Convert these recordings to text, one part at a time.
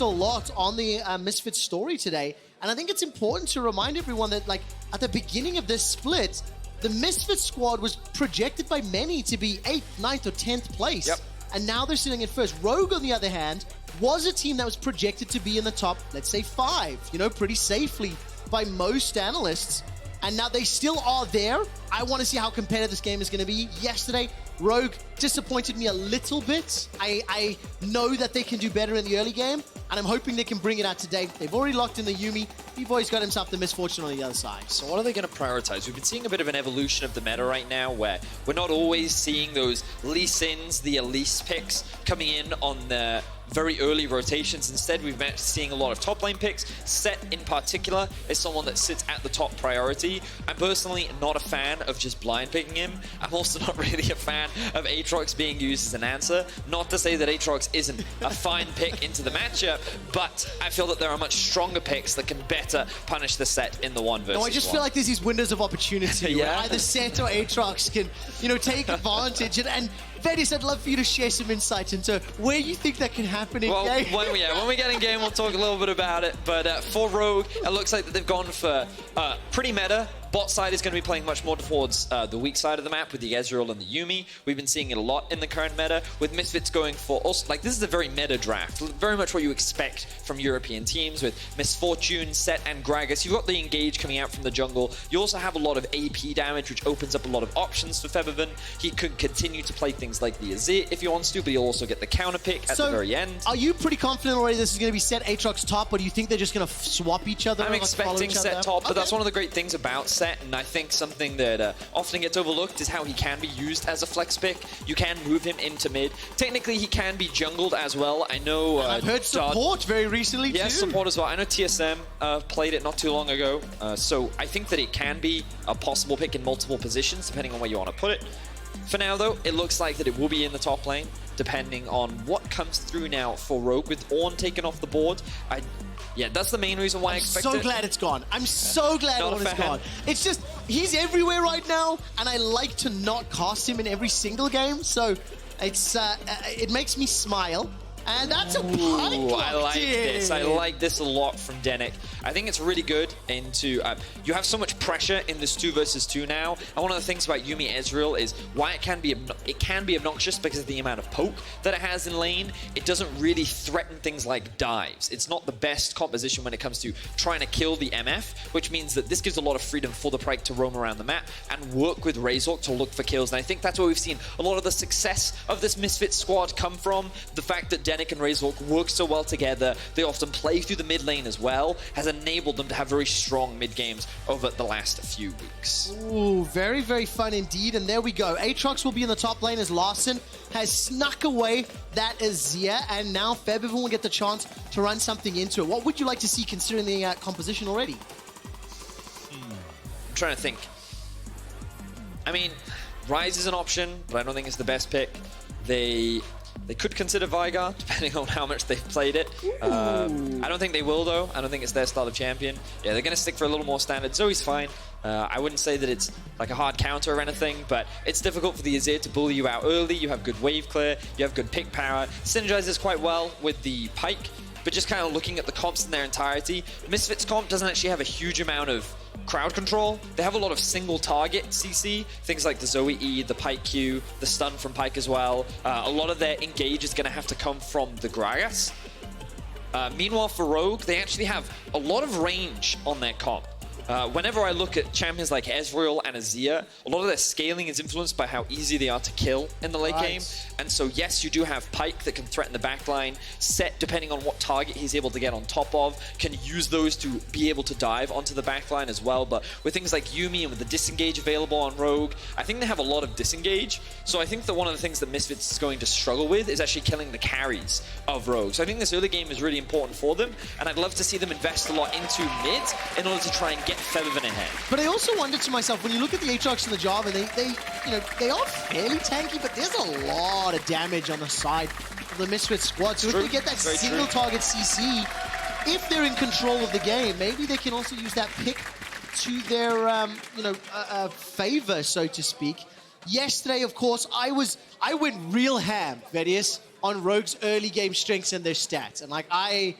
a lot on the Misfits story today, and I think it's important to remind everyone that, like, at the beginning of this split, the Misfits squad was projected by many to be 8th, 9th, or 10th place. Yep. And now they're sitting in first. Rogue, on the other hand, was a team that was projected to be in the top, let's say 5, you know, pretty safely by most analysts. And now they still are there. I want to see how competitive this game is going to be. Yesterday, Rogue disappointed me a little bit. I know that they can do better in the early game, and I'm hoping they can bring it out today. They've already locked in the Yuumi. Bvoy's got himself the misfortune on the other side. So what are they going to prioritize? We've been seeing a bit of an evolution of the meta right now, where we're not always seeing those Lee Sins, the Elise picks, coming in on the very early rotations. Instead, we've been seeing a lot of top lane picks. Sett, in particular, is someone that sits at the top priority. I'm personally not a fan of just blind picking him. I'm also not really a fan of Aatrox being used as an answer. Not to say that Aatrox isn't a fine pick into the matchup, but I feel that there are much stronger picks that can better punish the Sett in the 1 versus 1. No, I just feel like there's these windows of opportunity where Yeah. either Sett or Aatrox can, you know, take advantage. And Vedis, I'd love for you to share some insights into where you think that can happen in game. When we get in game, we'll talk a little bit about it. But for Rogue, it looks like that they've gone for pretty meta. Bot side is going to be playing much more towards the weak side of the map with the Ezreal and the Yuumi. We've been seeing it a lot in the current meta, with Misfits going for also, like, this is a very meta draft. Very much what you expect from European teams with Misfortune, Sett, and Gragas. You've got the Engage coming out from the jungle. You also have a lot of AP damage, which opens up a lot of options for Febiven. He could continue to play things like the Azir if he wants to, but he'll also get the counter pick at the very end. Are you pretty confident already this is going to be Sett, Aatrox top, or do you think they're just going to swap each other? I'm like expecting each Sett other? top, but Okay. that's one of the great things about Sett, and I think something that often gets overlooked is how he can be used as a flex pick. You can move him into mid. Technically, he can be jungled as well. I know... I've heard support very recently, too. Yes, support as well. I know TSM played it not too long ago, so I think that it can be a possible pick in multiple positions, depending on where you want to put it. For now, though, it looks like that it will be in the top lane, depending on what comes through now for Rogue, with Ornn taken off the board. Yeah, that's the main reason why I expect it. I'm so glad it's gone. I'm so glad Ornn is gone. It's just, he's everywhere right now, and I like to not cast him in every single game, so it's it makes me smile. And that's a Pyke. I like this. I like this a lot from Denyk. I think it's really good into... you have so much pressure in this 2 versus 2 now. And one of the things about Yuumi Ezreal is why it can be obnoxious because of the amount of poke that it has in lane. It doesn't really threaten things like dives. It's not the best composition when it comes to trying to kill the MF, which means that this gives a lot of freedom for the Pyke to roam around the map and work with Razork to look for kills. And I think that's where we've seen a lot of the success of this Misfits squad come from. The fact that Denyk and Razork work so well together, they often play through the mid lane as well, has enabled them to have very strong mid games over the last few weeks. Ooh, very, very fun indeed. And there we go. Aatrox will be in the top lane as Larssen has snuck away that Azir, and now Febiven will get the chance to run something into it. What would you like to see considering the composition already? I'm trying to think. I mean, Ryze is an option, but I don't think it's the best pick. They could consider Veigar, depending on how much they've played it. I don't think they will, though. I don't think it's their style of champion. Yeah, they're going to stick for a little more standard. Zoe's fine. I wouldn't say that it's like a hard counter or anything, but it's difficult for the Azir to bully you out early. You have good wave clear. You have good pick power. Synergizes quite well with the Pyke, but just kind of looking at the comps in their entirety, Misfits comp doesn't actually have a huge amount of crowd control. They have a lot of single target CC, things like the Zoe E, the Pyke Q, the stun from Pyke as well. A lot of their engage is going to have to come from the Gragas. Meanwhile, for Rogue, they actually have a lot of range on their comp. Whenever I look at champions like Ezreal and Azir, a lot of their scaling is influenced by how easy they are to kill in the late game. And so, yes, you do have Pyke that can threaten the backline. Sett, depending on what target he's able to get on top of, can use those to be able to dive onto the backline as well. But with things like Yuumi and with the disengage available on Rogue, I think they have a lot of disengage. So I think that one of the things that Misfits is going to struggle with is actually killing the carries of Rogue. So I think this early game is really important for them, and I'd love to see them invest a lot into mid in order to try and get Febiven ahead. But I also wonder to myself, when you look at the Aatrox and the Jarvan, they are fairly tanky, but there's a lot of damage on the side of the Misfits squad. So if they get that single target CC, if they're in control of the game, maybe they can also use that pick to their favor, so to speak. Yesterday, of course, I went real ham, Vedius. on Rogue's early game strengths and their stats. And like I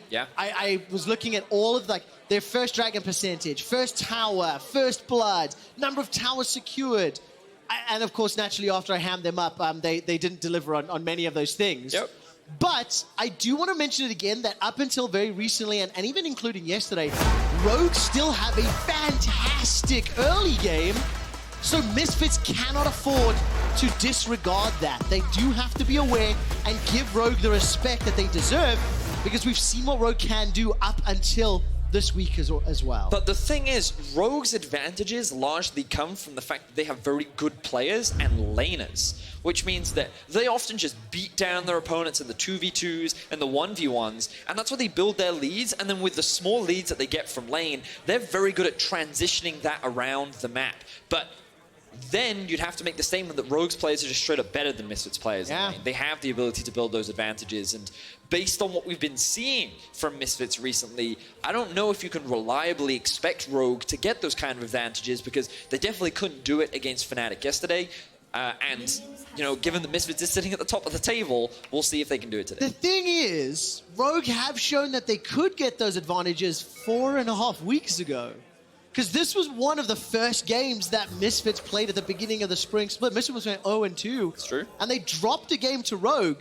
was looking at all of like their first dragon percentage, first tower, first blood, number of towers secured. And of course, naturally, after I hammed them up, they didn't deliver on many of those things. Yep. But I do want to mention it again that up until very recently, and even including yesterday, Rogue still have a fantastic early game. So Misfits cannot afford to disregard that. They do have to be aware and give Rogue the respect that they deserve, because we've seen what Rogue can do up until this week as well. But the thing is, Rogue's advantages largely come from the fact that they have very good players and laners, which means that they often just beat down their opponents in the 2v2s and the 1v1s, and that's where they build their leads. And then with the small leads that they get from lane, they're very good at transitioning that around the map. But then you'd have to make the statement that Rogue's players are just straight up better than Misfits players. Yeah. They have the ability to build those advantages, and based on what we've been seeing from Misfits recently, I don't know if you can reliably expect Rogue to get those kind of advantages, because they definitely couldn't do it against Fnatic yesterday. And, you know, given that Misfits is sitting at the top of the table, we'll see if they can do it today. The thing is, Rogue have shown that they could get those advantages 4.5 weeks ago. Because this was one of the first games that Misfits played at the beginning of the spring split. Misfits was going 0-2. It's true. And they dropped a game to Rogue.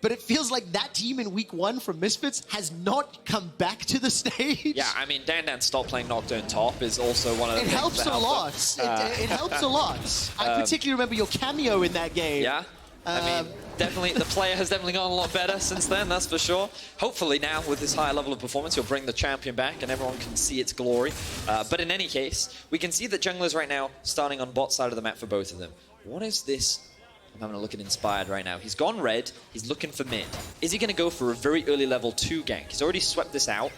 But it feels like that team in week 1 from Misfits has not come back to the stage. Yeah, I mean, DanDan stopped playing Nocturne top is also one of the things helps that a helped lot. It helps a lot. I particularly remember your cameo in that game. Yeah. I mean, definitely, the player has definitely gotten a lot better since then, that's for sure. Hopefully now, with this higher level of performance, you'll bring the champion back and everyone can see its glory. But in any case, we can see that junglers right now starting on bot side of the map for both of them. What is this? I'm having a look at Inspired right now. He's gone red, he's looking for mid. Is he going to go for a very early level 2 gank? He's already swept this out.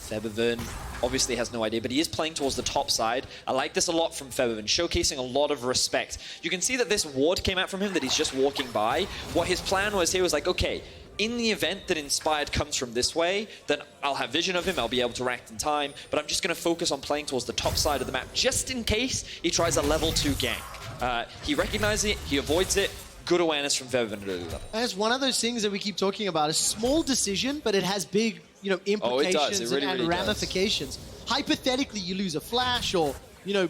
Febiven obviously has no idea, but he is playing towards the top side. I like this a lot from Febiven, showcasing a lot of respect. You can see that this ward came out from him that he's just walking by. What his plan was here was like, okay, in the event that Inspired comes from this way, then I'll have vision of him, I'll be able to react in time, but I'm just going to focus on playing towards the top side of the map, just in case he tries a level 2 gank. He recognizes it, he avoids it. Good awareness from Febiven at early level. And it's one of those things that we keep talking about. A small decision, but it has big, you know, implications and ramifications. Hypothetically, you lose a flash, or, you know,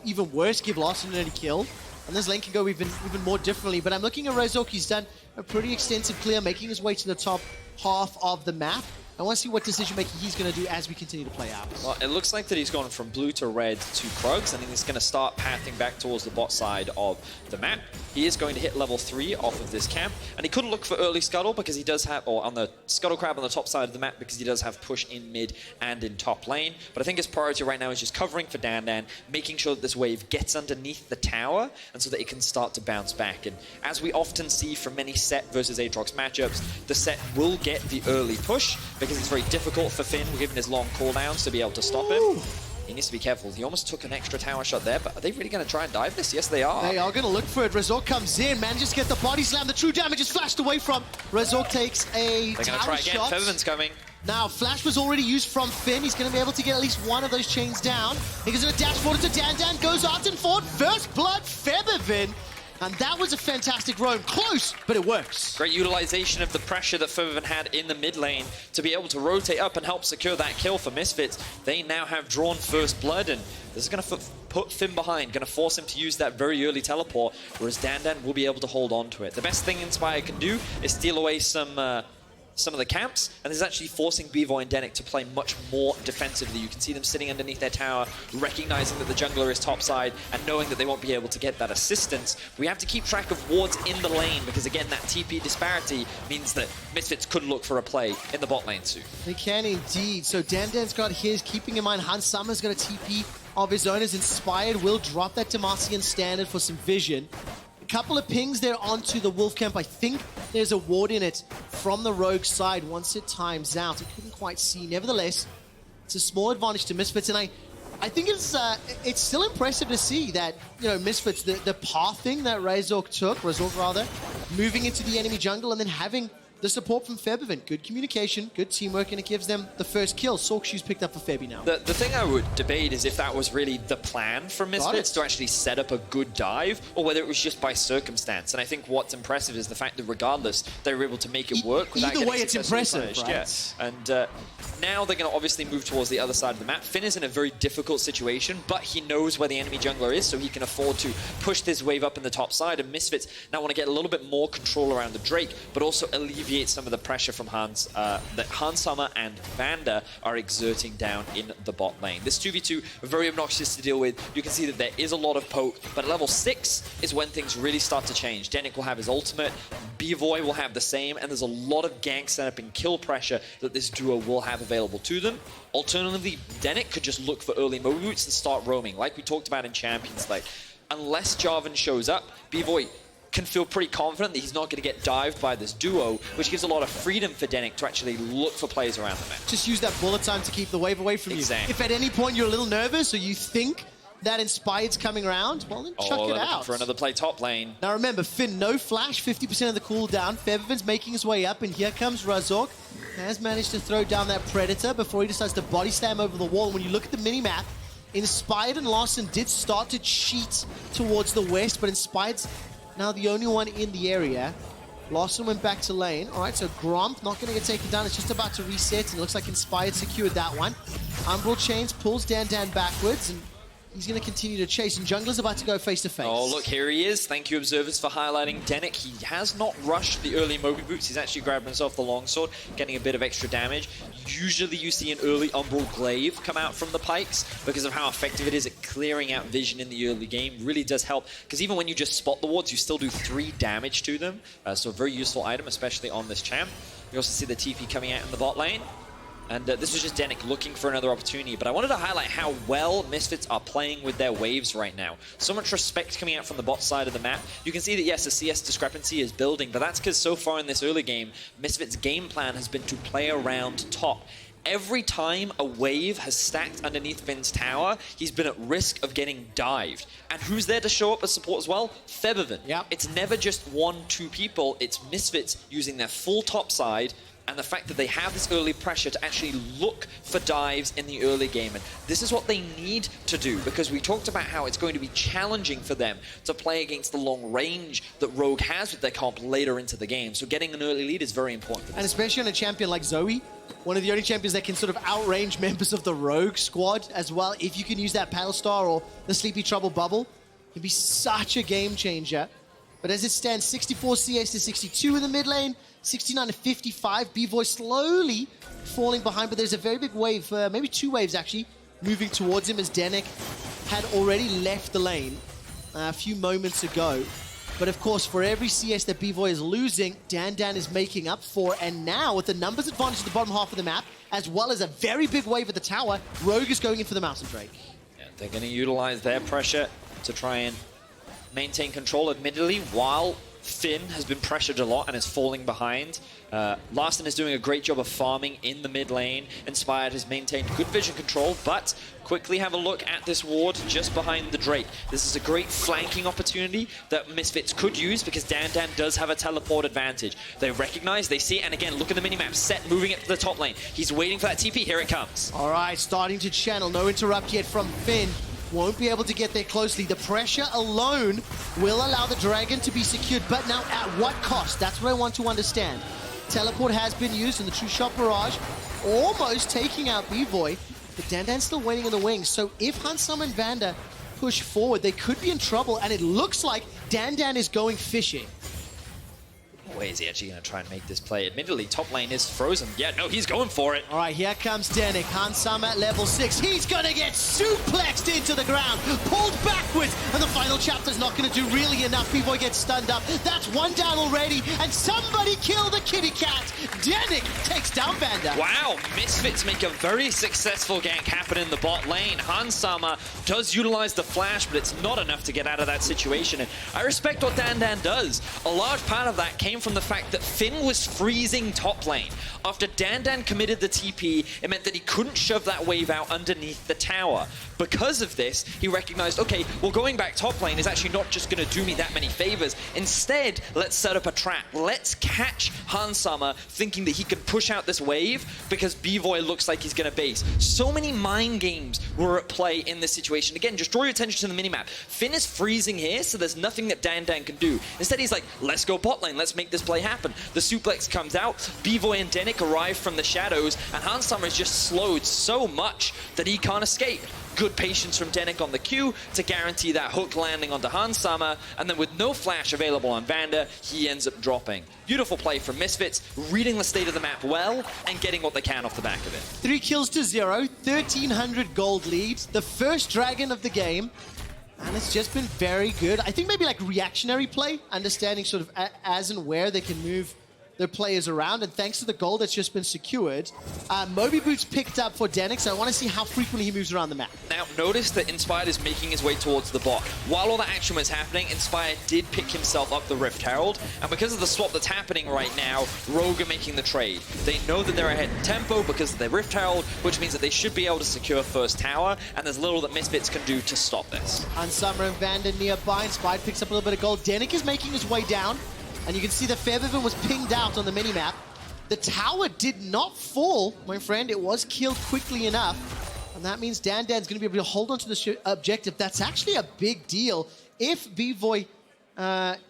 even worse, give Larssen an early kill. And this lane can go even more differently. But I'm looking at Razork. He's done a pretty extensive clear, making his way to the top half of the map. I want to see what decision-making he's going to do as we continue to play out. Well, it looks like that he's gone from blue to red to Krugs, and then he's going to start pathing back towards the bot side of the map. He is going to hit level 3 off of this camp, and he could look for early Scuttle because he does have, or on the Scuttle Crab on the top side of the map, because he does have push in mid and in top lane. But I think his priority right now is just covering for DanDan, making sure that this wave gets underneath the tower, and so that it can start to bounce back. And as we often see from many Sett versus Aatrox matchups, the Sett will get the early push, because it's very difficult for Finn, given his long cooldowns, to be able to stop him. He needs to be careful. He almost took an extra tower shot there, but are they really going to try and dive this? Yes, they are. They are going to look for it. Razork comes in, manages to get the body slam. The true damage is flashed away from. Razork takes a They're going to try again. Shot. Febiven's coming. Now, flash was already used from Finn. He's going to be able to get at least one of those chains down. He's going to dash forward to DanDan, goes Arton forward. First blood, Febiven. And that was a fantastic roam. Close, but it works. Great utilization of the pressure that Febiven had in the mid lane to be able to rotate up and help secure that kill for Misfits. They now have drawn first blood, and this is going to put Finn behind, going to force him to use that very early teleport, whereas DanDan will be able to hold on to it. The best thing Inspire can do is steal away some of the camps, and this is actually forcing Bvoy and Denyk to play much more defensively. You can see them sitting underneath their tower, recognizing that the jungler is topside, and knowing that they won't be able to get that assistance. We have to keep track of wards in the lane, because again, that TP disparity means that Misfits could look for a play in the bot lane soon. They can indeed. So DanDan's got his, keeping in mind Hans Summer's got a TP of his own, as Inspired will drop that Demacian standard for some vision. A couple of pings there onto the Wolf Camp. I think there's a ward in it from the Rogue side once it times out. I couldn't quite see. Nevertheless, it's a small advantage to Misfits, and I think it's still impressive to see that, you know, Misfits, the pathing that Razork took, moving into the enemy jungle and then having the support from Febiven. Good communication, good teamwork, and it gives them the first kill. Sorkshoe's picked up for Febi now. The thing I would debate is if that was really the plan from Misfits to actually set up a good dive, or whether it was just by circumstance. And I think what's impressive is the fact that regardless, they were able to make it work without Either way, it's impressive, punished. right? Yeah. And now they're going to obviously move towards the other side of the map. Finn is in a very difficult situation, but he knows where the enemy jungler is, so he can afford to push this wave up in the top side. And Misfits now want to get a little bit more control around the Drake, but also alleviate some of the pressure from that Hans Summer and Vander are exerting down in the bot lane. This 2v2, very obnoxious to deal with. You can see that there is a lot of poke, but at level 6 is when things really start to change. Denyk will have his ultimate, Bvoy will have the same, and there's a lot of gank setup and kill pressure that this duo will have available to them. Alternatively, Denyk could just look for early mobile boots and start roaming, like we talked about in Champions League. Unless Jarvan shows up, Bvoy can feel pretty confident that he's not going to get dived by this duo, which gives a lot of freedom for Denyk to actually look for players around the map. Just use that bullet time to keep the wave away from you. If at any point you're a little nervous or you think that Inspired's coming around, well then chuck it out. For another play top lane. Now remember, Finn, no flash, 50% of the cooldown. Febiven's making his way up, and here comes Razork. Has managed to throw down that Predator before he decides to body slam over the wall. And when you look at the mini-map, Inspired and Larssen did start to cheat towards the west, but Inspired's now the only one in the area. Larssen went back to lane. All right, so Gromp not going to get taken down. It's just about to reset, and it looks like Inspired secured that one. Umbral Chains pulls DanDan backwards, and he's going to continue to chase, and Jungler's about to go face-to-face. Oh, look, here he is. Thank you, observers, for highlighting Denyk. He has not rushed the early Moby Boots. He's actually grabbed himself the longsword, getting a bit of extra damage. Usually you see an early Umbral Glaive come out from the Pykes because of how effective it is at clearing out vision in the early game. Really does help, because even when you just spot the wards, you still do 3 damage to them. So a very useful item, especially on this champ. You also see the TP coming out in the bot lane. And this was just Denyk looking for another opportunity. But I wanted to highlight how well Misfits are playing with their waves right now. So much respect coming out from the bot side of the map. You can see that, yes, the CS discrepancy is building, but that's because so far in this early game, Misfits' game plan has been to play around top. Every time a wave has stacked underneath Finn's tower, he's been at risk of getting dived. And who's there to show up as support as well? Febiven. Yep. It's never just 1-2 people, it's Misfits using their full top side, and the fact that they have this early pressure to actually look for dives in the early game. And this is what they need to do, because we talked about how it's going to be challenging for them to play against the long range that Rogue has with their comp later into the game. So getting an early lead is very important. And especially on a champion like Zoe, one of the only champions that can sort of outrange members of the Rogue squad as well. If you can use that Pale Star or the Sleepy Trouble bubble, it can be such a game changer. But as it stands, 64 CS to 62 in the mid lane, 69 to 55. Bvoy slowly falling behind, but there's a very big wave, maybe 2 waves actually, moving towards him as Denyk had already left the lane a few moments ago. But of course, for every CS that Bvoy is losing, DanDan is making up for. And now, with the numbers advantage at the bottom half of the map, as well as a very big wave at the tower, Rogue is going in for the Mountain Drake. Yeah, they're going to utilize their pressure to try and maintain control, admittedly, while Finn has been pressured a lot and is falling behind. Larssen is doing a great job of farming in the mid lane. Inspired has maintained good vision control, but quickly have a look at this ward just behind the Drake. This is a great flanking opportunity that Misfits could use, because DanDan does have a teleport advantage. They recognize, they see it, and again, look at the minimap. Sett moving it to the top lane. He's waiting for that TP. Here it comes. All right, starting to channel. No interrupt yet from Finn. Won't be able to get there closely. The pressure alone will allow the Dragon to be secured, but now at what cost? That's what I want to understand. Teleport has been used in the True Shot Barrage, almost taking out Bvoy, but DanDan's still waiting in the wings. So if Hansam and Vander push forward, they could be in trouble, and it looks like DanDan is going fishing. Way is he actually going to try and make this play? Admittedly, top lane is frozen. Yeah, no, he's going for it. All right, here comes Denyk. Hansam at level 6. He's going to get suplexed into the ground, pulled backwards, and the final chapter's not going to do really enough. Bvoy gets stunned up. That's 1 down already, and somebody kill the kitty cat. Denyk takes down Vander. Wow, Misfits make a very successful gank happen in the bot lane. Hansama does utilize the flash, but it's not enough to get out of that situation. And I respect what DanDan does. A large part of that came from from the fact that Finn was freezing top lane. After DanDan committed the TP, it meant that he couldn't shove that wave out underneath the tower. Because of this, he recognized, okay, well, going back top lane is actually not just going to do me that many favors. Instead, let's set up a trap. Let's catch Hansama thinking that he can push out this wave because Bvoy looks like he's going to base. So many mind games were at play in this situation. Again, just draw your attention to the minimap. Finn is freezing here, so there's nothing that DanDan can do. Instead, he's like, let's go bot lane. Let's make this play happen. The suplex comes out. Bvoy and Denyk arrive from the shadows, and Hansama is just slowed so much that he can't escape. Good patience from Denyk on the Q to guarantee that hook landing onto Hansama, and then with no flash available on Vander, he ends up dropping. Beautiful play from Misfits, reading the state of the map well, and getting what they can off the back of it. 3 kills to 0, 1,300 gold leads, the first dragon of the game, and it's just been very good. I think maybe like reactionary play, understanding sort of as and where they can move their players around, and thanks to the gold that's just been secured, Moby Boots picked up for Denyk, so I want to see how frequently he moves around the map. Now, notice that Inspired is making his way towards the bot. While all that action was happening, Inspired did pick himself up the Rift Herald, and because of the swap that's happening right now, Rogue are making the trade. They know that they're ahead in tempo because of their Rift Herald, which means that they should be able to secure first tower, and there's little that Misfits can do to stop this. Hansama and Vander nearby, Inspired picks up a little bit of gold. Denyk is making his way down, and you can see the Febiven was pinged out on the minimap. The tower did not fall, my friend. It was killed quickly enough. And that means DanDan's going to be able to hold on to the objective. That's actually a big deal if Bvoy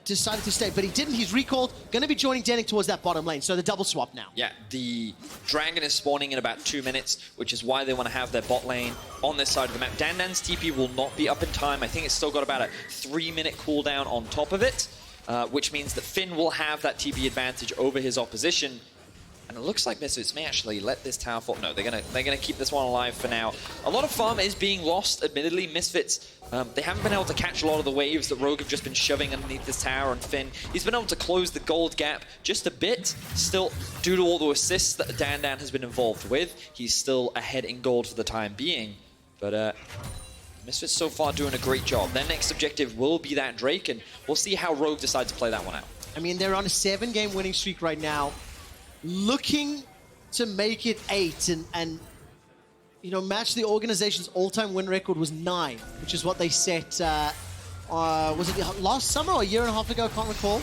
decided to stay. But he didn't. He's recalled. Going to be joining Denyk towards that bottom lane. So the double swap now. Yeah, the Dragon is spawning in about 2 minutes, which is why they want to have their bot lane on this side of the map. DanDan's TP will not be up in time. I think it's still got about a 3-minute cooldown on top of it. Which means that Finn will have that TP advantage over his opposition. And it looks like Misfits may actually let this tower fall. No, they're gonna keep this one alive for now. A lot of farm is being lost, admittedly. Misfits, they haven't been able to catch a lot of the waves that Rogue have just been shoving underneath this tower, and Finn, he's been able to close the gold gap just a bit. Still, due to all the assists that DanDan has been involved with, he's still ahead in gold for the time being. But Misfits so far doing a great job. Their next objective will be that Drake, and we'll see how Rogue decides to play that one out. I mean, they're on a 7-game winning streak right now, looking to make it 8 and you know, match the organization's all-time win record was 9, which is what they set, was it last summer or a year and a half ago? I can't recall.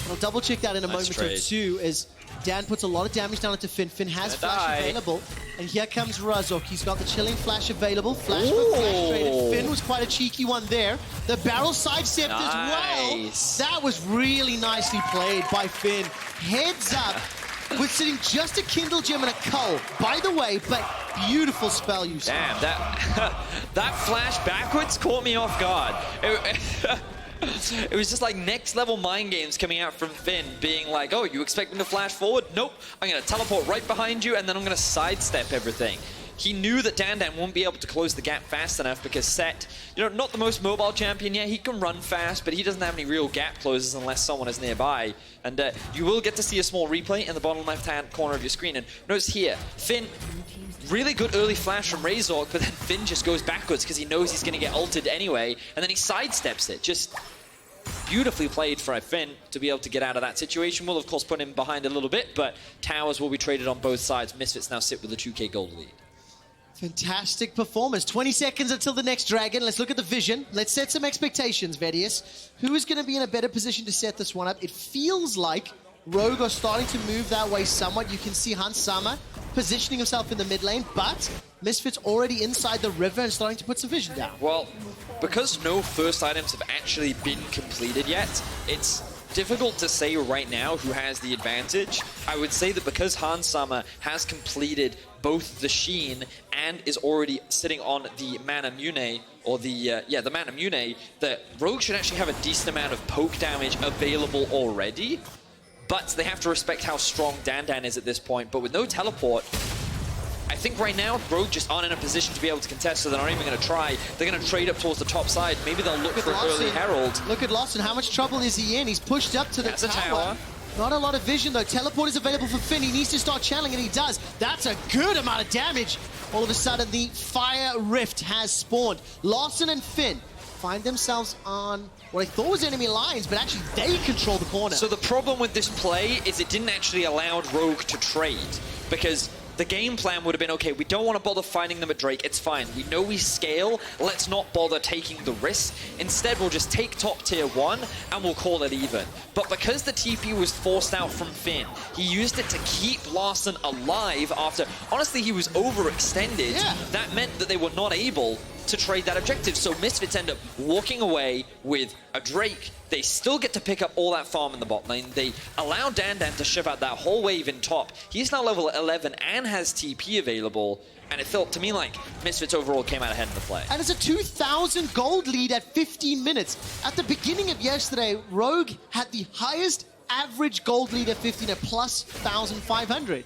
I'll double check that in a moment or two, as Dan puts a lot of damage down into Finn. Finn has flash available, and here comes Razork. He's got the chilling flash available. Flash for flash traded. Finn was quite a cheeky one there. The barrel sidestepped as well. That was really nicely played by Finn. Heads up. We're sitting just a Kindle Gem and a Cull, by the way, but beautiful spell use. Damn, that flash backwards caught me off guard. It was just like next level mind games coming out from Finn, being like, oh, you expect me to flash forward? Nope, I'm gonna teleport right behind you and then I'm gonna sidestep everything. He knew that DanDan won't be able to close the gap fast enough because Sett, you know, not the most mobile champion yet. He can run fast, but he doesn't have any real gap closers unless someone is nearby. And you will get to see a small replay in the bottom left-hand corner of your screen. And notice here, Finn, really good early flash from Razork, but then Finn just goes backwards because he knows he's going to get ulted anyway, and then he sidesteps it. Just beautifully played for Finn to be able to get out of that situation. Will, of course, put him behind a little bit, but towers will be traded on both sides. Misfits now sit with a 2k gold lead. Fantastic performance. 20 seconds until the next dragon. Let's look at the vision. Let's set some expectations, VODS. Who is going to be in a better position to set this one up? It feels like Rogue are starting to move that way somewhat. You can see Hansama positioning himself in the mid lane, but Misfits already inside the river and starting to put some vision down. Well, because no first items have actually been completed yet, it's difficult to say right now who has the advantage. I would say that because Hansama has completed both the Sheen and is already sitting on the Mana Mune, or the Mana Mune, that Rogue should actually have a decent amount of poke damage available already. But they have to respect how strong DanDan is at this point. But with no teleport, I think right now Rogue just aren't in a position to be able to contest, so they're not even going to try. They're going to trade up towards the top side. Maybe they'll look for early Herald. Look at Larssen. How much trouble is he in? He's pushed up to the tower. Not a lot of vision though. Teleport is available for Finn. He needs to start channeling, and he does. That's a good amount of damage. All of a sudden, the Fire Rift has spawned. Larssen and Finn find themselves on what I thought was enemy lines, but actually they control the corner. So the problem with this play is it didn't actually allow Rogue to trade, because the game plan would have been, okay, we don't want to bother finding them at Drake, it's fine. We know we scale, let's not bother taking the risk. Instead, we'll just take top tier 1 and we'll call it even. But because the TP was forced out from Finn, he used it to keep Larssen alive after, honestly, he was overextended. Yeah. That meant that they were not able to trade that objective. So Misfits end up walking away with a Drake. They still get to pick up all that farm in the bot lane. They allow DanDan to shove out that whole wave in top. He's now level 11 and has TP available. And it felt to me like Misfits overall came out ahead in the play. And it's a 2,000 gold lead at 15 minutes. At the beginning of yesterday, Rogue had the highest average gold lead at 15 at plus 1,500.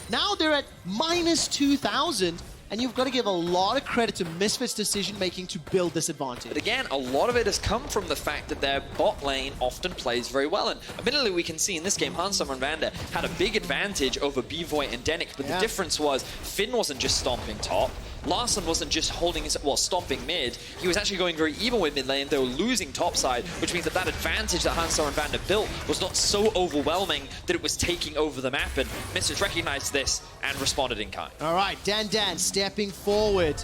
Now they're at minus 2,000. And you've got to give a lot of credit to Misfits' decision-making to build this advantage. But again, a lot of it has come from the fact that their bot lane often plays very well. And admittedly, we can see in this game, Hansama and Vander had a big advantage over Bvoy and Denyk. But the difference was, Finn wasn't just stomping top. Larssen wasn't just holding his, well, stomping mid. He was actually going very even with mid lane. They were losing top side, which means that that advantage that Hansama and Vander built was not so overwhelming that it was taking over the map. And Misfits recognized this and responded in kind. All right, DanDan stepping forward.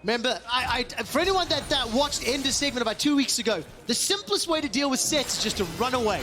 Remember, for anyone that watched Ender's segment about 2 weeks ago, the simplest way to deal with Sett is just to run away.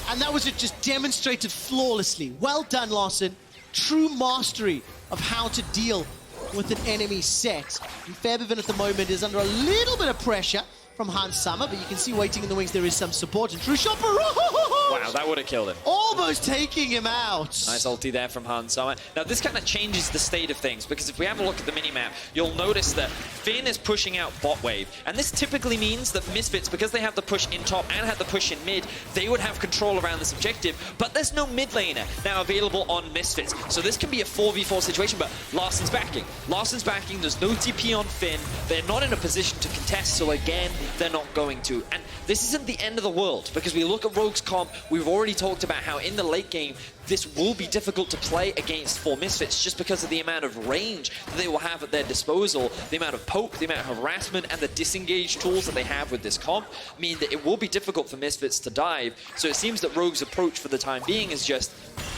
And that was just demonstrated flawlessly. Well done, Larssen. True mastery of how to deal with an enemy Sett. And Febiven at the moment is under a little bit of pressure from Hansama, but you can see waiting in the wings there is some support. And True Shopper, wow, that would have killed him. Almost taking him out. Nice ulti there from Hansama. Now this kind of changes the state of things, because if we have a look at the minimap, you'll notice that Finn is pushing out bot wave. And this typically means that Misfits, because they have the push in top and have the push in mid, they would have control around this objective, but there's no mid laner now available on Misfits. So this can be a 4v4 situation, but Larssen's backing. Larssen's backing, there's no TP on Finn. They're not in a position to contest, so again, they're not going to. And this isn't the end of the world, because we look at Rogue's comp, we've already talked about how in the late game, this will be difficult to play against for Misfits just because of the amount of range that they will have at their disposal, the amount of poke, the amount of harassment, and the disengage tools that they have with this comp mean that it will be difficult for Misfits to dive. So it seems that Rogue's approach for the time being is just,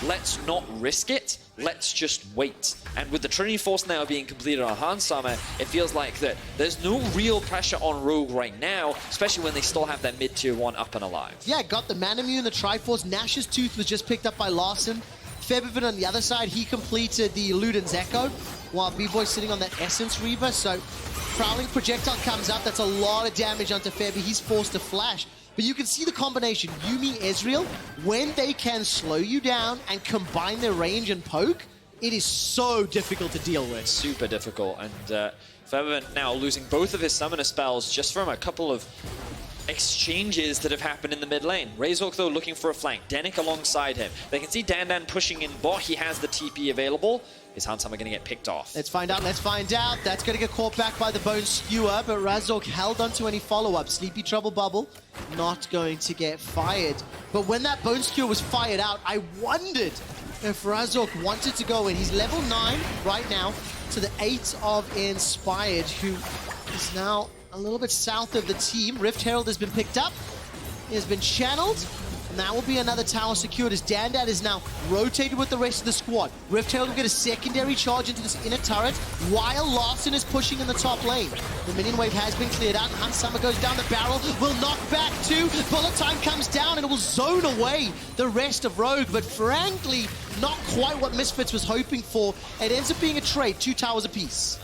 let's not risk it, let's just wait. And with the Trinity Force now being completed on Hansama, it feels like that there's no real pressure on Rogue right now, especially when they still have that mid-tier 1 up and alive. Yeah, got the Manamune, the Triforce. Nash's Tooth was just picked up by Larssen. Febiven on the other side, he completed the Luden's Echo, while Bvoy's sitting on that Essence Reaver. So Prowling Projectile comes up. That's a lot of damage onto Febi. He's forced to flash. But you can see the combination, Yuumi, Ezreal, when they can slow you down and combine their range and poke, it is so difficult to deal with. Super difficult. And Febiven now losing both of his summoner spells just from a couple of exchanges that have happened in the mid lane. Razork, though, looking for a flank. Denyk alongside him. They can see DanDan pushing in bot. He has the TP available. Is Hansama going to get picked off? Let's find out, let's find out. That's going to get caught back by the Bone Skewer, but Razork held onto any follow-up. Sleepy Trouble Bubble, not going to get fired. But when that Bone Skewer was fired out, I wondered if Razork wanted to go in. He's level 9 right now to the 8 of Inspired, who is now a little bit south of the team. Rift Herald has been picked up. He has been channeled. And that will be another tower secured as DanDan is now rotated with the rest of the squad. Rift Herald will get a secondary charge into this inner turret while Larssen is pushing in the top lane. The minion wave has been cleared out. Hansama goes down the barrel, will knock back 2. Bullet time comes down and it will zone away the rest of Rogue. But frankly, not quite what Misfits was hoping for. It ends up being a trade, 2 towers apiece.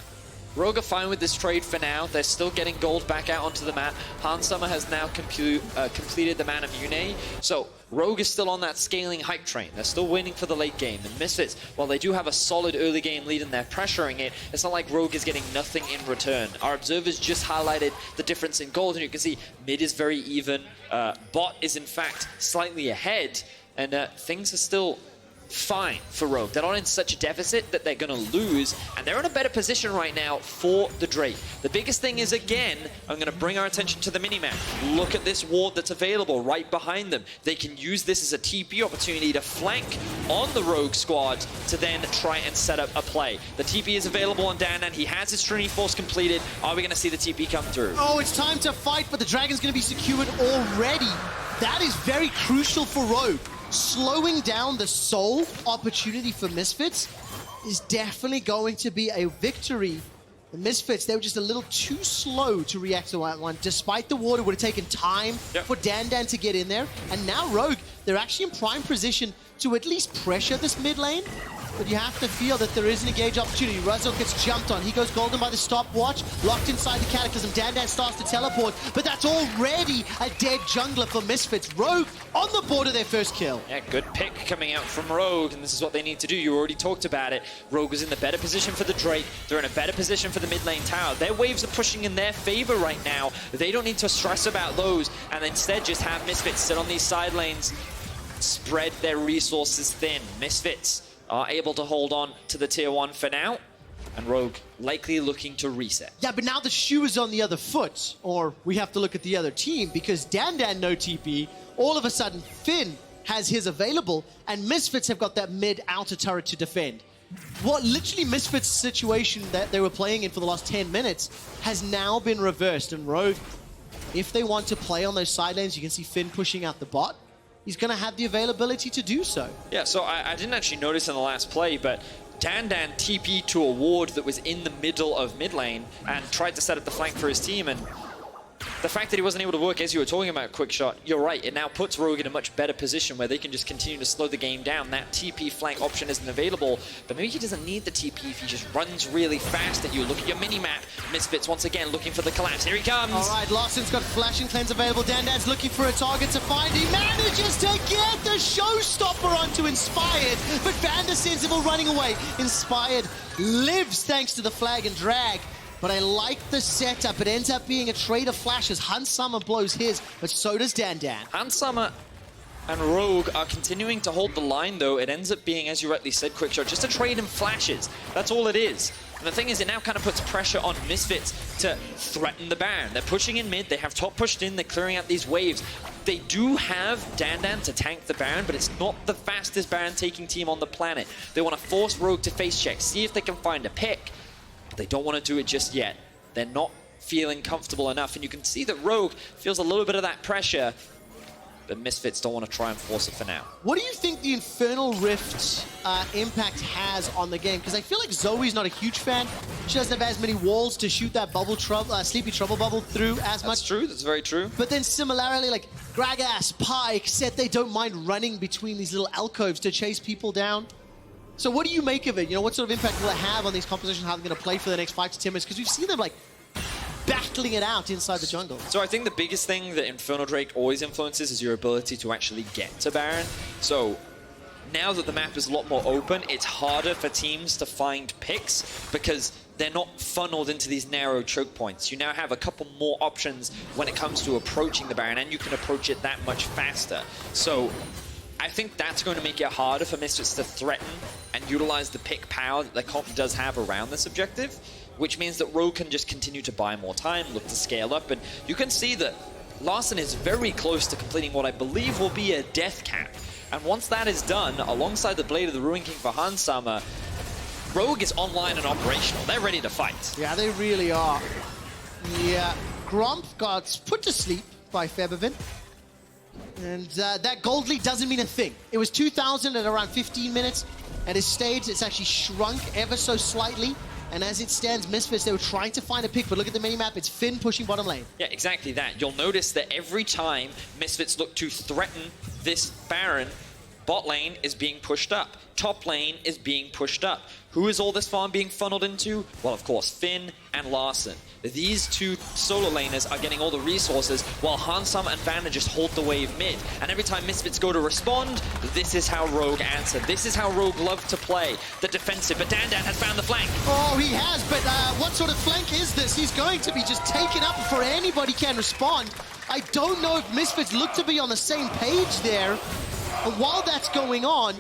Rogue are fine with this trade for now. They're still getting gold back out onto the map. Hansama has now completed the Manamune. So Rogue is still on that scaling hype train. They're still waiting for the late game. And Misfits, while they do have a solid early game lead and they're pressuring it, it's not like Rogue is getting nothing in return. Our observers just highlighted the difference in gold, and you can see mid is very even. Bot is in fact slightly ahead, and things are still fine for Rogue. They're not in such a deficit that they're going to lose, and they're in a better position right now for the Drake. The biggest thing is, again, I'm going to bring our attention to the minimap. Look at this ward that's available right behind them. They can use this as a TP opportunity to flank on the Rogue squad to then try and set up a play. The TP is available on DanDan. He has his Trinity Force completed. Are we going to see the TP come through? Oh, it's time to fight, but the Dragon's going to be secured already. That is very crucial for Rogue. Slowing down the soul opportunity for Misfits is definitely going to be a victory. The Misfits, they were just a little too slow to react to that one. Despite the ward, it would have taken time for DanDan to get in there. And now Rogue, they're actually in prime position to at least pressure this mid lane. But you have to feel that there is an engage opportunity. Razork gets jumped on. He goes golden by the stopwatch, locked inside the Cataclysm. DanDan starts to teleport, but that's already a dead jungler for Misfits. Rogue on the board of their first kill. Yeah, good pick coming out from Rogue, and this is what they need to do. You already talked about it. Rogue is in the better position for the Drake. They're in a better position for the mid lane tower. Their waves are pushing in their favor right now. They don't need to stress about those, and instead just have Misfits sit on these side lanes, spread their resources thin. Misfits are able to hold on to the tier 1 for now, and Rogue likely looking to reset. Yeah, but now the shoe is on the other foot, or we have to look at the other team, because DanDan no TP, all of a sudden Finn has his available, and Misfits have got that mid-outer turret to defend. What literally Misfits' situation that they were playing in for the last 10 minutes has now been reversed, and Rogue, if they want to play on those side lanes, you can see Finn pushing out the bot. He's going to have the availability to do so. Yeah, so I didn't actually notice in the last play, but DanDan TP'd to a ward that was in the middle of mid lane and tried to set up the flank for his team, and the fact that he wasn't able to work, as you were talking about, quick shot, you're right, it now puts Rogue in a much better position where they can just continue to slow the game down. That TP flank option isn't available, but maybe he doesn't need the TP if he just runs really fast at you. Look at your mini-map. Misfits once again looking for the collapse. Here he comes. All right, Larssen's got Flash and Cleanse available. DanDan's looking for a target to find. He manages to get the showstopper onto Inspired, but Vander sends him all running away. Inspired lives thanks to the flag and drag. But I like the setup. It ends up being a trade of flashes. Hansama blows his, but so does DanDan. Hansama and Rogue are continuing to hold the line, though. It ends up being, as you rightly said, Quickshot, just a trade in flashes. That's all it is. And the thing is, it now kind of puts pressure on Misfits to threaten the Baron. They're pushing in mid. They have top pushed in. They're clearing out these waves. They do have DanDan to tank the Baron, but it's not the fastest Baron taking team on the planet. They want to force Rogue to face check, see if they can find a pick. They don't want to do it just yet. They're not feeling comfortable enough, and you can see that Rogue feels a little bit of that pressure, but Misfits don't want to try and force it for now. What do you think the Infernal Rift impact has on the game? Because I feel like Zoe's not a huge fan. She doesn't have as many walls to shoot that bubble Sleepy Trouble Bubble through as much. That's true, that's very true. But then similarly, like Gragas, Pyke, Sett, they don't mind running between these little alcoves to chase people down. So what do you make of it? You know, what sort of impact will it have on these compositions, how they're going to play for the next 5 to 10 minutes? Because we've seen them, like, battling it out inside the jungle. So I think the biggest thing that Infernal Drake always influences is your ability to actually get to Baron. So now that the map is a lot more open, it's harder for teams to find picks because they're not funneled into these narrow choke points. You now have a couple more options when it comes to approaching the Baron, and you can approach it that much faster. So I think that's going to make it harder for Misfits to threaten and utilize the pick power that their comp does have around this objective, which means that Rogue can just continue to buy more time, look to scale up, and you can see that Larssen is very close to completing what I believe will be a death cap. And once that is done, alongside the Blade of the Ruin King for Hansama, Rogue is online and operational. They're ready to fight. Yeah, they really are. Yeah, Gromp got put to sleep by Febiven. And that gold lead doesn't mean a thing. It was 2,000 at around 15 minutes. At his stage, it's actually shrunk ever so slightly. And as it stands, Misfits, they were trying to find a pick, but look at the minimap, it's Finn pushing bottom lane. Yeah, exactly that. You'll notice that every time Misfits look to threaten this Baron, bot lane is being pushed up. Top lane is being pushed up. Who is all this farm being funneled into? Well, of course, Finn and Larssen. These two solo laners are getting all the resources, while Hansama and Vander just hold the wave mid. And every time Misfits go to respond, this is how Rogue answer. This is how Rogue love to play. The defensive, but DanDan has found the flank. Oh, he has, but what sort of flank is this? He's going to be just taken up before anybody can respond. I don't know if Misfits look to be on the same page there. And while that's going on,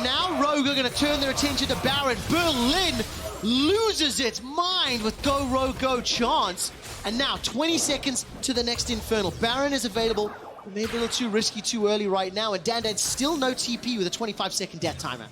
Now Rogue are going to turn their attention to Baron. Berlin loses its mind with Go Rogue Go chance. And now 20 seconds to the next Infernal. Baron is available, maybe a little too risky too early right now. And DanDan still no TP with a 25-second death timer.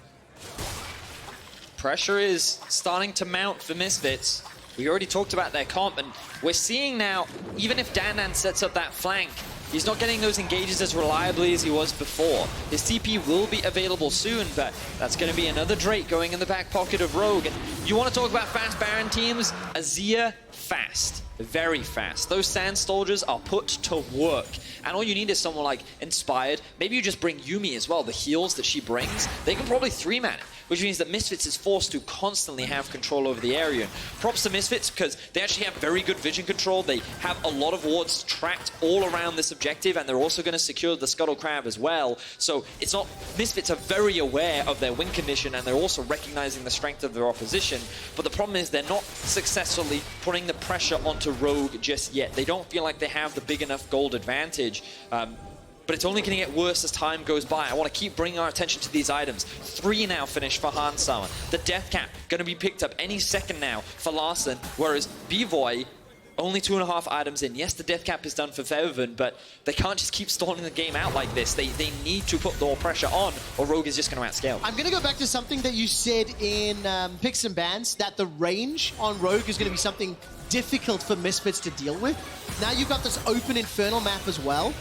Pressure is starting to mount for Misfits. We already talked about their comp, and we're seeing now, even if DanDan sets up that flank, he's not getting those engages as reliably as he was before. His TP will be available soon, but that's going to be another Drake going in the back pocket of Rogue. And you want to talk about fast Baron teams? Azir, fast. Very fast. Those Sand Soldiers are put to work. And all you need is someone like Inspired. Maybe you just bring Yuumi as well. The heals that she brings, they can probably 3-man it, which means that Misfits is forced to constantly have control over the area. And props to Misfits because they actually have very good vision control. They have a lot of wards tracked all around this objective, and they're also going to secure the Scuttle Crab as well. So it's not... Misfits are very aware of their win condition, and they're also recognizing the strength of their opposition. But the problem is they're not successfully putting the pressure onto Rogue just yet. They don't feel like they have the big enough gold advantage. But it's only going to get worse as time goes by. I want to keep bringing our attention to these items. 3 now finished for Hansama. The death cap going to be picked up any second now for Larssen, whereas Bvoy only 2.5 items in. Yes, the death cap is done for Febiven, but they can't just keep stalling the game out like this. They need to put more pressure on, or Rogue is just going to outscale. I'm going to go back to something that you said in Picks and Bans, that the range on Rogue is going to be something difficult for Misfits to deal with. Now you've got this open Infernal map as well.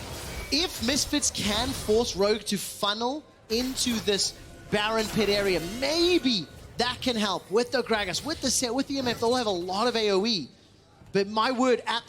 If Misfits can force Rogue to funnel into this Baron pit area, maybe that can help with the Gragas, with the Sett, with the MF. They'll have a lot of AoE. But my word, at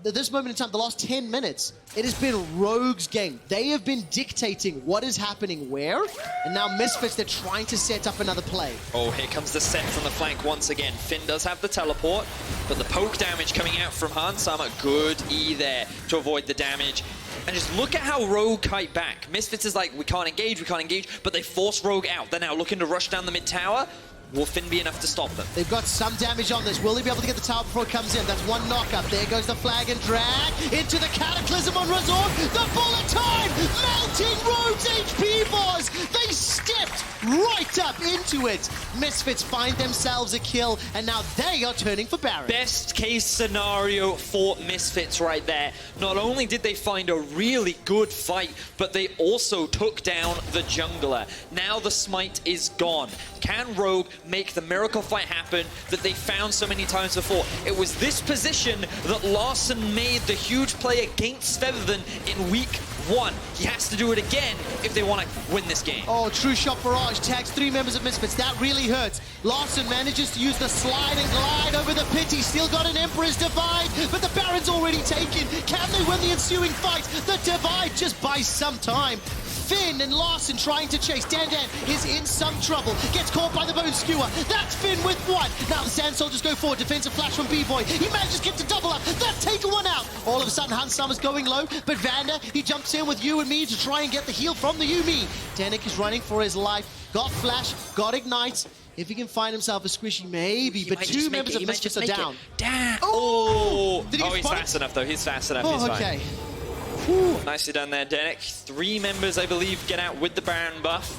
this moment in time, the last 10 minutes, it has been Rogue's game. They have been dictating what is happening where, and now Misfits, they're trying to set up another play. Oh, here comes the Sett from the flank once again. Finn does have the teleport, but the poke damage coming out from Hansama, good E there to avoid the damage. And just look at how Rogue kite back. Misfits is like, we can't engage, but they force Rogue out. They're now looking to rush down the mid tower. Will Finn be enough to stop them? They've got some damage on this. Will he be able to get the tower before it comes in? That's one knock-up. There goes the flag and drag into the Cataclysm on Razork. The bullet time! Melting Rogue's HP bars! They stepped right up into it. Misfits find themselves a kill, and now they are turning for Baron. Best case scenario for Misfits right there. Not only did they find a really good fight, but they also took down the jungler. Now the smite is gone. Can Rogue make the miracle fight happen that they found so many times before? It was this position that Larssen made the huge play against Febiven in week 1. He has to do it again if they want to win this game. Oh, true shot barrage tags 3 members of Misfits. That really hurts. Larssen manages to use the slide and glide over the pit. He's still got an Emperor's Divide, but the Baron's already taken. Can they win the ensuing fight? The Divide just buys some time. Finn and Larssen trying to chase. DanDan is in some trouble. Gets caught by the Bone Skewer. That's Finn with 1. Now the Sand Soldiers go forward. Defensive flash from Bvoy. He manages to get to double up. That's taken 1 out. All of a sudden, Hansama's going low, but Vander, he jumps in with you and me to try and get the heal from the Yuumi. Denyk is running for his life. Got flash, got ignite. If he can find himself a squishy, maybe. But 2 members of Misfits are down. Damn. Oh! Did he get he's spotted? fast enough, though. He's fast enough. Oh, he's okay. fine. Nicely done there, Denyk. 3 members, I believe, get out with the Baron buff.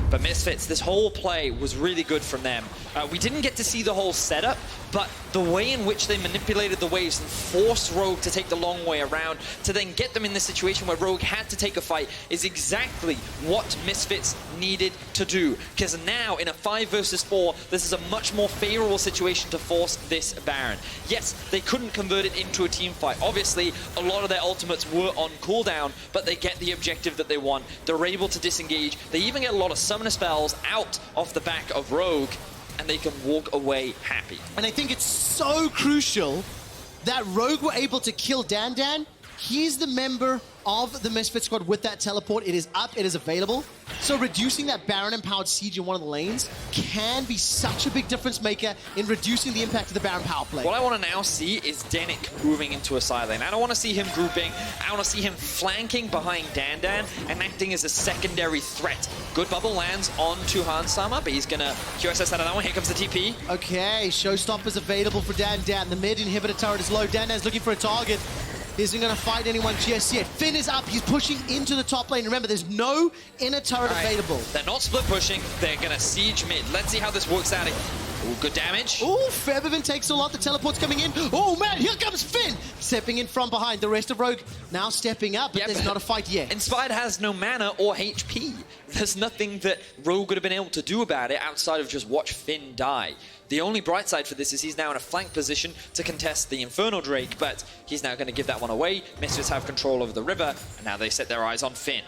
But Misfits, this whole play was really good from them. We didn't get to see the whole setup, but the way in which they manipulated the waves and forced Rogue to take the long way around to then get them in this situation where Rogue had to take a fight is exactly what Misfits needed to do. Because now, in a 5 versus 4, this is a much more favorable situation to force this Baron. Yes, they couldn't convert it into a team fight. Obviously, a lot of their ultimates were on cooldown, but they get the objective that they want. They're able to disengage. They even get a lot of summoner spells out off the back of Rogue, and they can walk away happy. And I think it's so crucial that Rogue were able to kill DanDan. He's the member of the Misfit squad with that teleport. It is up, it is available. So reducing that Baron-empowered siege in one of the lanes can be such a big difference maker in reducing the impact of the Baron power play. What I want to now see is Denyk moving into a side lane. I don't want to see him grouping. I want to see him flanking behind DanDan and acting as a secondary threat. Good bubble lands onto Hansama, but he's going to QSS out of that one. Here comes the TP. Okay, Showstopper's available for DanDan. The mid inhibitor turret is low. DanDan's looking for a target. isn't going to fight anyone just yet. Finn is up. He's pushing into the top lane. Remember, there's no inner turret available. They're not split pushing. They're going to siege mid. Let's see how this works out. Ooh, good damage. Oh, Febiven takes a lot. The teleport's coming in. Oh, man, here comes Finn. Stepping in from behind. The rest of Rogue now stepping up, but there's not a fight yet. Inspired has no mana or HP. There's nothing that Rogue would have been able to do about it outside of just watch Finn die. The only bright side for this is he's now in a flank position to contest the Infernal Drake, but he's now going to give that one away. Misfits have control over the river, and now they set their eyes on Finn.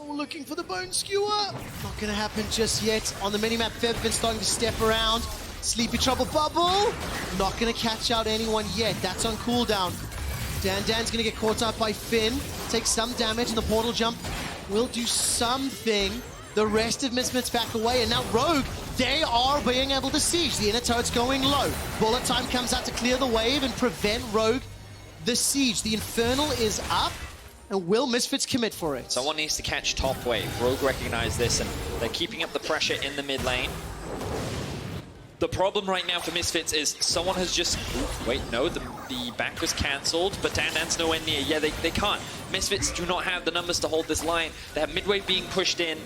Looking for the bone skewer. Not gonna happen just yet. On the minimap, Febiven starting to step around. Sleepy Trouble Bubble. Not gonna catch out anyone yet. That's on cooldown. DanDan's gonna get caught up by Finn. Takes some damage, and the portal jump will do something. The rest of Misfits back away, and now Rogue, they are being able to siege. The inner turret's going low. Bullet time comes out to clear the wave and prevent Rogue the siege. The Infernal is up. And will Misfits commit for it? Someone needs to catch top wave. Rogue recognize this, and they're keeping up the pressure in the mid lane. The problem right now for Misfits is someone has just... Wait, no, the back was cancelled, but DanDan's nowhere near. Yeah, they can't. Misfits do not have the numbers to hold this line. They have mid wave being pushed in,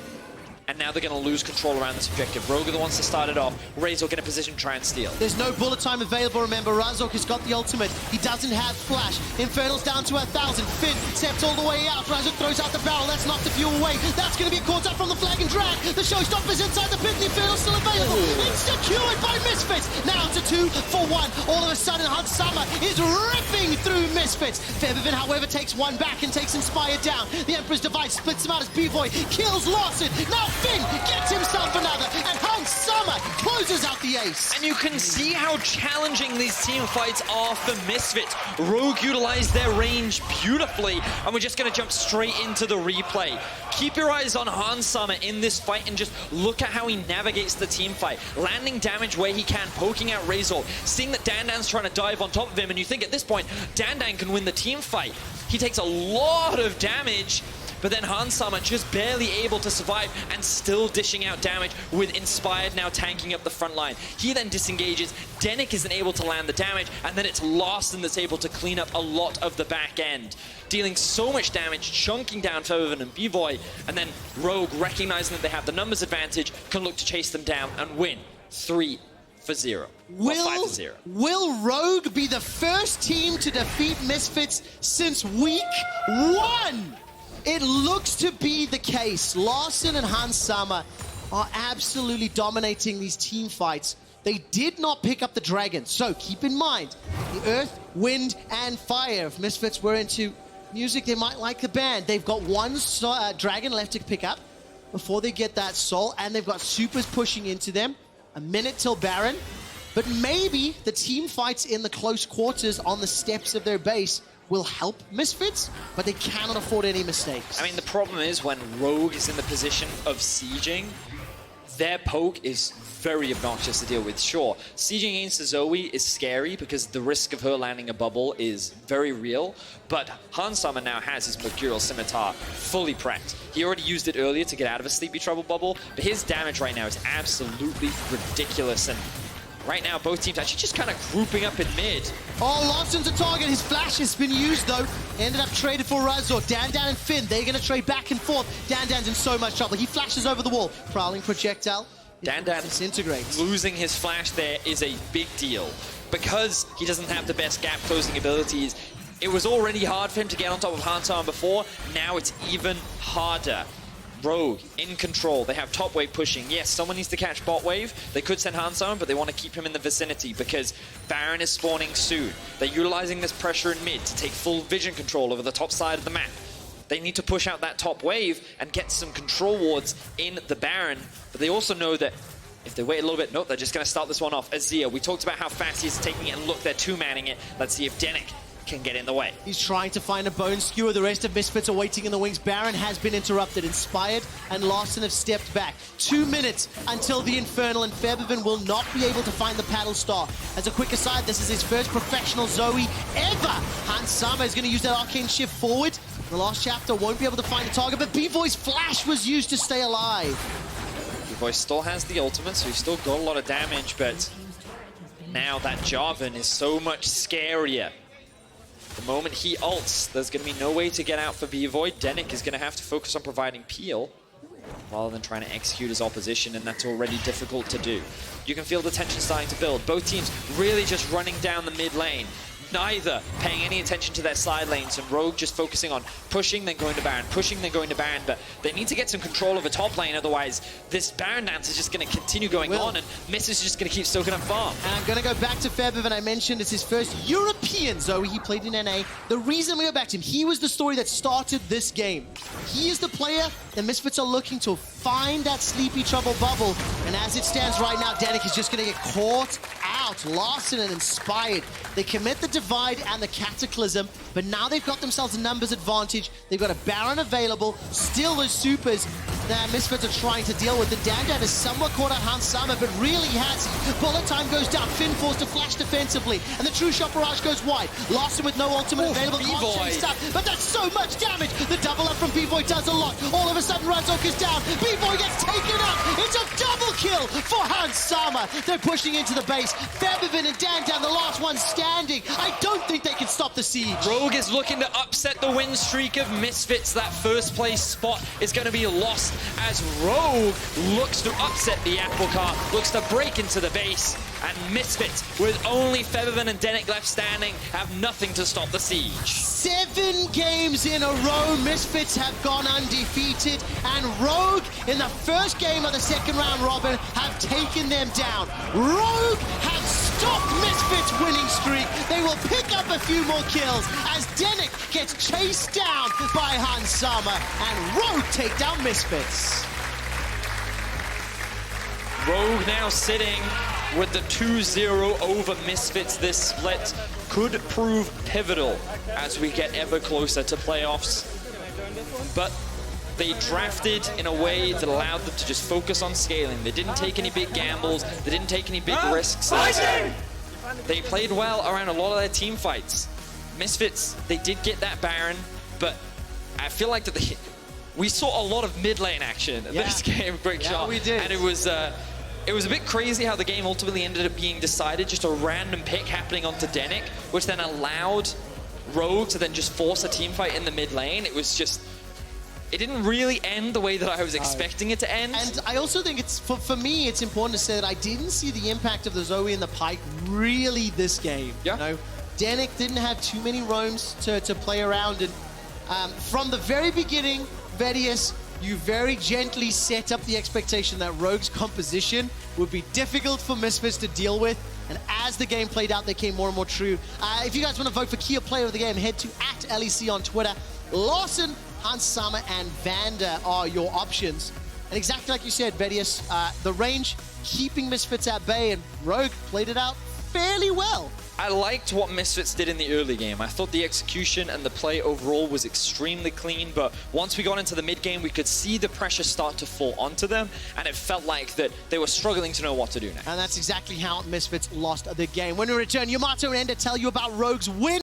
and now they're going to lose control around this objective. Rogue are the ones to start it off. Razork in a position to try and steal. There's no bullet time available, remember. Razork has got the ultimate. He doesn't have flash. Infernal's down to 1,000. Finn steps all the way out. Razork throws out the barrel. That's knocked the fuel away. That's going to be caught up from the flag and drag. The showstopper's inside the pit. The Infernal's still available. It's secured by Misfits. Now it's a 2 for 1. All of a sudden, Hansama is ripping through Misfits. Febiven, however, takes one back and takes Inspired down. The Emperor's Device splits him out as Bvoy kills Larssen. Now Finn gets himself another, and Hansama closes out the ace. And you can see how challenging these team fights are for Misfits. Rogue utilized their range beautifully, and we're just going to jump straight into the replay. Keep your eyes on Hansama in this fight and just look at how he navigates the team fight. Landing damage where he can, poking out Razork, seeing that DanDan's trying to dive on top of him, and you think at this point, DanDan can win the team fight. He takes a lot of damage, but then Hansama just barely able to survive and still dishing out damage with Inspired now tanking up the front line. He then disengages, Denyk isn't able to land the damage, and then it's Larssen that's able to clean up a lot of the back end, dealing so much damage, chunking down Febiven and Bvoy, and then Rogue, recognizing that they have the numbers advantage, can look to chase them down and win 3-0. Will Rogue be the first team to defeat Misfits since week 1? It looks to be the case. Larssen and Hansama are absolutely dominating these team fights. They did not pick up the dragon, so keep in mind, the earth, wind, and fire. If Misfits were into music, they might like the band. They've got one dragon left to pick up before they get that soul, and they've got supers pushing into them. A minute till Baron, but maybe the team fights in the close quarters on the steps of their base will help Misfits, but they cannot afford any mistakes. I mean, the problem is when Rogue is in the position of sieging, their poke is very obnoxious to deal with. Sure, sieging against the Zoe is scary because the risk of her landing a bubble is very real, but Hansama now has his Mercurial Scimitar fully prepped. He already used it earlier to get out of a Sleepy Trouble bubble, but his damage right now is absolutely ridiculous, and right now, both teams actually just kind of grouping up in mid. Oh, Larssen's a target. His flash has been used, though. Ended up traded for Razork. DanDan and Finn, they're going to trade back and forth. DanDan's in so much trouble. He flashes over the wall. Prowling projectile. DanDan disintegrates. Losing his flash there is a big deal. Because he doesn't have the best gap closing abilities, it was already hard for him to get on top of Hansama before. Now it's even harder. Rogue in control. They have top wave pushing. Yes, someone needs to catch bot wave. They could send Hansama, but they want to keep him in the vicinity because Baron is spawning soon. They're utilizing this pressure in mid to take full vision control over the top side of the map. They need to push out that top wave and get some control wards in the Baron, but they also know that if they wait a little bit, nope, they're just going to start this one off. Azir, we talked about how fast he's taking it, and look, they're two-manning it. Let's see if Denyk can get in the way. He's trying to find a bone skewer. The rest of Misfits are waiting in the wings. Baron has been interrupted. Inspired and Larssen have stepped back. 2 minutes until the Infernal, and Febiven will not be able to find the paddle star. As a quick aside, this is his first professional Zoe ever. Hansama is going to use that arcane shift forward. The last chapter won't be able to find the target, but Bvoy's flash was used to stay alive. Bvoy still has the ultimate, so he's still got a lot of damage, but now that Jarvan is so much scarier. The moment he ults, there's going to be no way to get out for Bvoy. Denyk is going to have to focus on providing peel rather than trying to execute his opposition, and that's already difficult to do. You can feel the tension starting to build. Both teams really just running down the mid lane. Neither paying any attention to their side lanes, and Rogue just focusing on pushing, then going to Baron, pushing, then going to Baron, but they need to get some control of a top lane, otherwise this Baron dance is just going to continue going on, and Miss is just going to keep soaking up farm. And I'm going to go back to Febiven. I mentioned it's his first European Zoe. He played in NA. The reason we go back to him, he was the story that started this game. He is the player the Misfits are looking to find that sleepy trouble bubble, and as it stands right now, Denyk is just going to get caught out. Larssen and Inspired. They commit the Divide and the Cataclysm, but now they've got themselves a numbers advantage. They've got a Baron available, still those supers that Misfits are trying to deal with. The DanDan is somewhat caught out Hans Sama, but really has he. Bullet time goes down, Finn forced to flash defensively, and the True Shot Barrage goes wide. Larssen with no ultimate available, can't chase up, but that's so much damage. The double up from Bvoy does a lot. All of a sudden, Razork is down. Bvoy gets taken up. It's a double kill for Hans Sama. They're pushing into the base. Febiven and DanDan, the last one standing. I don't think they can stop the siege. Rogue is looking to upset the win streak of Misfits. That first place spot is going to be lost as Rogue looks to upset the apple cart, looks to break into the base, and Misfits, with only Febiven and Denyk left standing, have nothing to stop the siege. 7 games in a row, Misfits have gone undefeated, and Rogue, in the first game of the second round robin, have taken them down. Rogue have stopped Misfits' winning streak. They will pick up a few more kills as Denyk gets chased down by Hans Sama, and Rogue take down Misfits. Rogue now sitting with the 2-0 over Misfits. This split could prove pivotal as we get ever closer to playoffs. But they drafted in a way that allowed them to just focus on scaling. They didn't take any big gambles. They didn't take any big risks. They played well around a lot of their team fights. Misfits, they did get that Baron, but I feel like that we saw a lot of mid lane action this game, quick shot. We did. And it was a bit crazy how the game ultimately ended up being decided, just a random pick happening onto Denyk, which then allowed Rogue to then just force a team fight in the mid lane. It was just, it didn't really end the way that I was expecting it to end. And I also think it's, for me, it's important to say that I didn't see the impact of the Zoe and the Pyke really this game. Yeah. You know, Denyk didn't have too many roams to play around, and from the very beginning, VODS, you very gently set up the expectation that Rogue's composition would be difficult for Misfits to deal with, and as the game played out, they came more and more true. If you guys want to vote for Key Player of the Game, head to @LEC on Twitter. Larssen, Hans Sama, and Vander are your options. And exactly like you said, VODS, the range keeping Misfits at bay, and Rogue played it out fairly well. I liked what Misfits did in the early game. I thought the execution and the play overall was extremely clean, but once we got into the mid game, we could see the pressure start to fall onto them, and it felt like that they were struggling to know what to do next. And that's exactly how Misfits lost the game. When we return, Yamato and Ender tell you about Rogue's win